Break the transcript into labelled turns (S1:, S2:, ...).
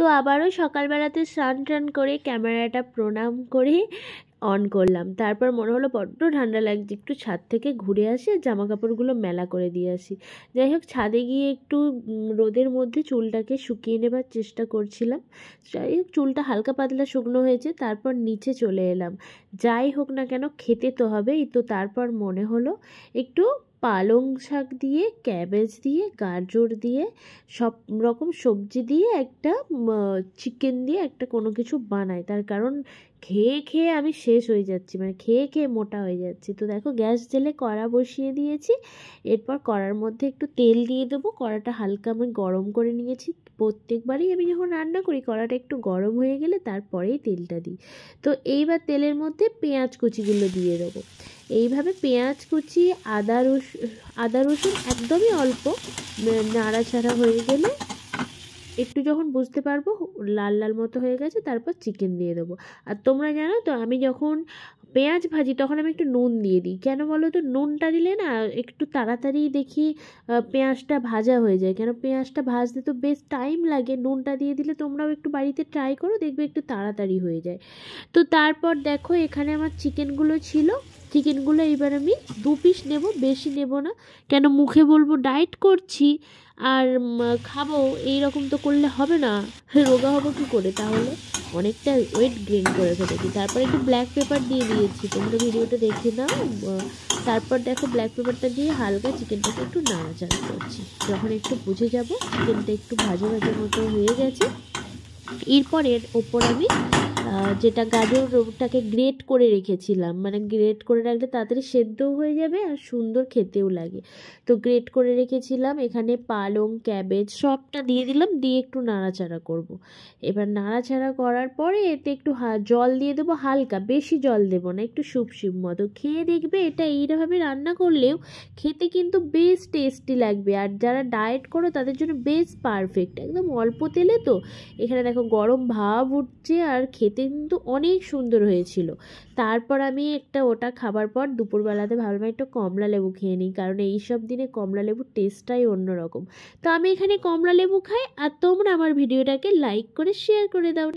S1: তো আবারও সকালবেলাতে স্নান টান করে ক্যামেরাটা প্রণাম করে অন করলাম। তারপর মনে হলো বড্ড ঠান্ডা লাগছে, একটু ছাদ থেকে ঘুরে আসি আর জামা কাপড়গুলো মেলা করে দিয়ে আসি। যাই হোক, ছাদে গিয়ে একটু রোদের মধ্যে চুলটাকে শুকিয়ে নেবার চেষ্টা করছিলাম। যাই হোক, চুলটা হালকা পাতলা শুকনো হয়েছে। তারপর নিচে চলে এলাম। যাই হোক না কেন, খেতে তো হবেই। তো তারপর মনে হলো একটু পালং শাক দিয়ে, ক্যাবেজ দিয়ে, গাজর দিয়ে, সব রকম সবজি দিয়ে একটা চিকেন দিয়ে একটা কোনো কিছু বানাই। তার কারণ খেয়ে খেয়ে আমি শেষ হয়ে যাচ্ছি, মানে খেয়ে খেয়ে মোটা হয়ে যাচ্ছি। তো দেখো, গ্যাস জেলে কড়া বসিয়ে দিয়েছি। এরপর কড়ার মধ্যে একটু তেল দিয়ে দেবো। কড়াটা হালকা আমি গরম করে নিয়েছি। প্রত্যেকবারই আমি যখন রান্না করি কড়াটা একটু গরম হয়ে গেলে তারপরেই তেলটা দিই। তো এইবার তেলের মধ্যে পেঁয়াজ কুচিগুলো দিয়ে দেবো। এইভাবে পেঁয়াজ কুচি, আদা রসুন একদমই অল্প নাড়াচাড়া হয়ে গেলে, একটু যখন বুঝতে পারবো লাল লাল মতো হয়ে গেছে, তারপর চিকেন দিয়ে দেবো। আর তোমরা জানো তো, আমি যখন পেঁয়াজ ভাজি তখন আমি একটু নুন দিয়ে দিই। কেন বলো তো? নুনটা দিলে না একটু তাড়াতাড়ি দেখি পেঁয়াজটা ভাজা হয়ে যায়। কেন, পেঁয়াজটা ভাজতে তো বেশ টাইম লাগে। নুনটা দিয়ে দিলে তোমরাও একটু বাড়িতে ট্রাই করো, দেখবে একটু তাড়াতাড়ি হয়ে যায়। তো তারপর দেখো, এখানে আমার চিকেনগুলো ছিল। চিকেনগুলো এবার আমি 2 পিস নেব, বেশি নেব না। কেন, মুখে বলবো ডায়েট করছি আর খাবো, এই রকম তো করলে হবে না। রোগা হবো কী করে তাহলে? অনেকটা ওয়েট গেইন করে ফেলেছি। তারপর একটু ব্ল্যাক পেপার দিয়ে দিয়েছি, তোমরা ভিডিওটা দেখে নাও। তারপর দেখো, ব্ল্যাক পেপারটা দিয়ে হালকা চিকেনটাকে একটু নাড়াচাড়া করছি। যখন একটু বুঝে যাব চিকেনটা একটু ভাজা ভাজা মতো হয়ে গেছে, এরপর এর ওপর আমি যেটা গাজরটাকে গ্রেট করে রেখেছিলাম, মানে গ্রেট করে রাখলে তাড়াতাড়ি সেদ্ধও হয়ে যাবে আর সুন্দর খেতেও লাগে। তো গ্রেট করে রেখেছিলাম, এখানে পালং, ক্যাবেজ সবটা দিয়ে দিলাম, দিয়ে একটু নাড়াচাড়া করব। এবার নাড়াচাড়া করার পরে এতে একটু জল দিয়ে দেবো, হালকা, বেশি জল দেবো না, একটু স্যুপ মতো। খেয়ে দেখবে এটা এইভাবে রান্না করলেও খেতে কিন্তু বেশ টেস্টি লাগবে। আর যারা ডায়েট করো তাদের জন্য বেশ পারফেক্ট, একদম অল্প তেলে। তো এখানে দেখো গরম ভাব উঠছে আর খেতে কিন্তু অনেক সুন্দর হয়েছিল। তারপর আমি ওটা খাবার পর দুপুরবেলাতে ভাবলাম একটু কমলা লেবু খেয়ে নিই, কারণ এই সব দিনে কমলা লেবুর টেস্টটাই অন্যরকম। তো আমি এখানে কমলা লেবু খাই, আর তোমরা আমার ভিডিওটাকে লাইক করে শেয়ার করে দাও।